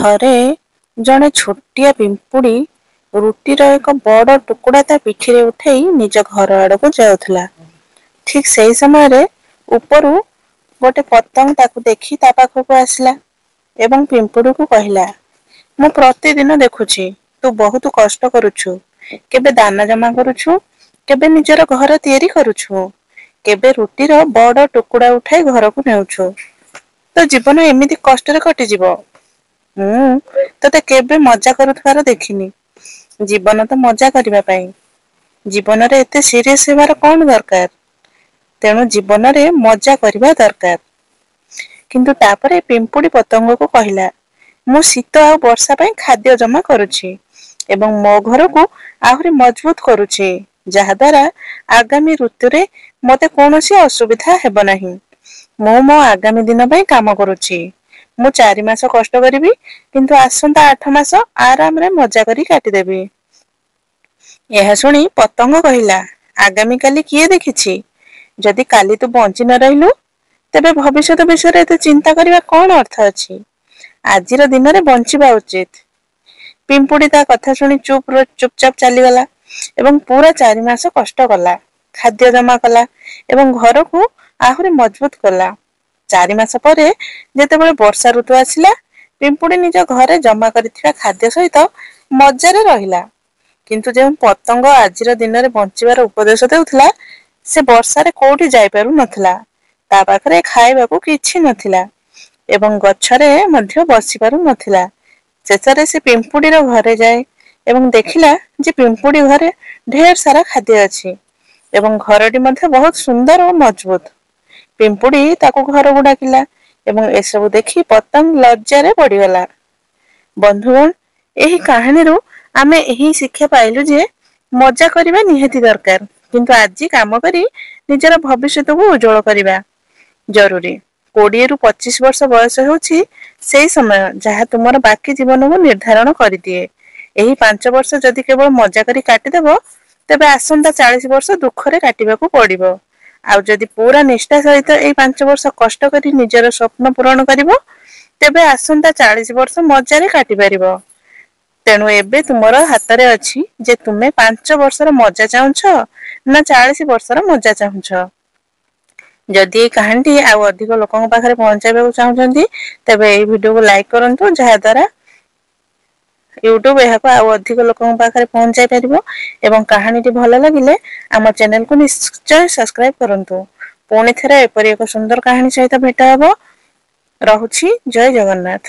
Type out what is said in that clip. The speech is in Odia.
ଥରେ ଜଣେ ଛୋଟିଆ ପିମ୍ପୁଡ଼ି ରୁଟିର ଏକ ବଡ଼ ଟୁକୁଡ଼ା ତା ପିଠିରେ ଉଠାଇ ନିଜ ଘର ଆଡ଼କୁ ଯାଉଥିଲା। ଠିକ୍ ସେହି ସମୟରେ ଉପରୁ ଗୋଟେ ପତଙ୍ଗ ତାକୁ ଦେଖି ତା ପାଖକୁ ଆସିଲା ଏବଂ ପିମ୍ପୁଡ଼ିକୁ କହିଲା, ମୁଁ ପ୍ରତିଦିନ ଦେଖୁଛି ତୁ ବହୁତ କଷ୍ଟ କରୁଛୁ। କେବେ ଦାନା ଜମା କରୁଛୁ, କେବେ ନିଜର ଘର ତିଆରି କରୁଛୁ, କେବେ ରୁଟିର ବଡ଼ ଟୁକୁଡ଼ା ଉଠାଇ ଘରକୁ ନେଉଛୁ। ତୋ ଜୀବନ ଏମିତି କଷ୍ଟରେ କଟିଯିବ। ମୁଁ ତତେ କେବେ ମଜା କରୁଥିବାର ଦେଖିନି। ଜୀବନ ତ ମଜା କରିବା ପାଇଁ। ଜୀବନରେ ଏତେ ସିରିୟସ୍ ହେବାର କଣ ଦରକାର? ତେଣୁ ଜୀବନରେ ମଜା କରିବା ଦରକାର। କିନ୍ତୁ ତାପରେ ପିମ୍ପୁଡ଼ି ପତଙ୍ଗକୁ କହିଲା, ମୁଁ ଶୀତ ଆଉ ବର୍ଷା ପାଇଁ ଖାଦ୍ୟ ଜମା କରୁଛି ଏବଂ ମୋ ଘରକୁ ଆହୁରି ମଜବୁତ କରୁଛି, ଯାହା ଦ୍ୱାରା ଆଗାମୀ ଋତୁରେ ମୋତେ କୌଣସି ଅସୁବିଧା ହେବ ନାହିଁ। ମୁଁ ମୋ ଆଗାମୀ ଦିନ ପାଇଁ କାମ କରୁଛି। ମୁଁ 4 ମାସ କଷ୍ଟ କରିବି, କିନ୍ତୁ ଆସନ୍ତା 8 ମାସ ଆରାମରେ ମଜା କରି କାଟିଦେବି। ଏହା ଶୁଣି ପତଙ୍ଗ କହିଲା, ଆଗାମୀ କାଲି କିଏ ଦେଖିଛି? ଯଦି କାଲି ତୁ ବଞ୍ଚି ନ ରହିଲୁ, ତେବେ ଭବିଷ୍ୟତ ବିଷୟରେ ଏତେ ଚିନ୍ତା କରିବା କଣ ଅର୍ଥ ଅଛି? ଆଜିର ଦିନରେ ବଞ୍ଚିବା ଉଚିତ। ପିମ୍ପୁଡ଼ି ତା କଥା ଶୁଣି ଚୁପଚାପ ଚାଲିଗଲା ଏବଂ ପୁରା 4 ମାସ କଷ୍ଟ କଲା, ଖାଦ୍ୟ ଜମା କଲା ଏବଂ ଘରକୁ ଆହୁରି ମଜବୁତ କଲା। 4 ମାସ ପରେ ଯେତେବେଳେ ବର୍ଷା ଋତୁ ଆସିଲା, ପିମ୍ପୁଡ଼ି ନିଜ ଘରେ ଜମା କରିଥିବା ଖାଦ୍ୟ ସହିତ ମଜାରେ ରହିଲା। କିନ୍ତୁ ଯେଉଁ ପତଙ୍ଗ ଆଜିର ଦିନରେ ବଞ୍ଚିବାର ଉପଦେଶ ଦେଉଥିଲା, ସେ ବର୍ଷାରେ କୋଉଠି ଯାଇପାରୁ ନଥିଲା। ତା ପାଖରେ ଖାଇବାକୁ କିଛି ନଥିଲା ଏବଂ ଗଛରେ ମଧ୍ୟ ବସି ପାରୁ ନଥିଲା। ଶେଷରେ ସେ ପିମ୍ପୁଡ଼ିର ଘରେ ଯାଏ ଏବଂ ଦେଖିଲା ଯେ ପିମ୍ପୁଡ଼ି ଘରେ ଢେର ସାରା ଖାଦ୍ୟ ଅଛି ଏବଂ ଘରଟି ମଧ୍ୟ ବହୁତ ସୁନ୍ଦର ଓ ମଜବୁତ। ପିମ୍ପୁଡ଼ି ତାକୁ ଘରକୁ ଡାକିଲା ଏବଂ ଏସବୁ ଦେଖି ପତଙ୍ଗ ଲଜ୍ଜାରେ ପଡ଼ିଗଲା। ବନ୍ଧୁଗଣ, ଏହି କାହାଣୀରୁ ଆମେ ଏହି ଶିକ୍ଷା ପାଇଲୁ ଯେ ମଜା କରିବା ନିହାତି ଦରକାର, କିନ୍ତୁ ଆଜି କାମ କରି ନିଜର ଭବିଷ୍ୟତକୁ ଉଜ୍ଜଳ କରିବା ଜରୁରୀ। 20ରୁ 25 ବର୍ଷ ବୟସ ହେଉଛି ସେହି ସମୟ ଯାହା ତୁମର ବାକି ଜୀବନକୁ ନିର୍ଦ୍ଧାରଣ କରିଦିଏ। ଏହି 5 ବର୍ଷ ଯଦି କେବଳ ମଜା କରି କାଟିଦେବ, ତେବେ ଆସନ୍ତା 40 ବର୍ଷ ଦୁଃଖରେ କାଟିବାକୁ ପଡ଼ିବ। ଆଉ ଯଦି ପୁରା ନିଷ୍ଠା ସହିତ ଏଇ 5 ବର୍ଷ କଷ୍ଟ କରି ନିଜର ସ୍ୱପ୍ନ ପୂରଣ କରିବ, ତେବେ ଆସନ୍ତା 40 ବର୍ଷ ମଜାରେ କାଟି ପାରିବ। ତେଣୁ ଏବେ ତୁମର ହାତରେ ଅଛି ଯେ ତୁମେ 5 ବର୍ଷର ମଜା ଚାହୁଁଛ ନା 40 ବର୍ଷର ମଜା ଚାହୁଁଛ। ଯଦି ଏଇ କାହାଣୀଟି ଆଉ ଅଧିକ ଲୋକଙ୍କ ପାଖରେ ପହଞ୍ଚାଇବାକୁ ଚାହୁଁଛନ୍ତି, ତେବେ ଏଇ ଭିଡିଓକୁ ଲାଇକ୍ କରନ୍ତୁ, ଯାହା ଦ୍ୱାରା ୟୁଟ୍ୟୁବ ଏହାକୁ ଆଉ ଅଧିକ ଲୋକଙ୍କ ପାଖରେ ପହଞ୍ଚାଇ ପାରିବ ଏବଂ କାହାଣୀଟି ଭଲ ଲାଗିଲେ ଆମ ଚ୍ୟାନେଲକୁ ନିଶ୍ଚୟ ସବସ୍କ୍ରାଇବ କରନ୍ତୁ। ପୁଣି ଥରେ ଏପରି ଏକ ସୁନ୍ଦର କାହାଣୀ ସହିତ ଭେଟ ହେବ। ରହୁଛି, ଜୟ ଜଗନ୍ନାଥ।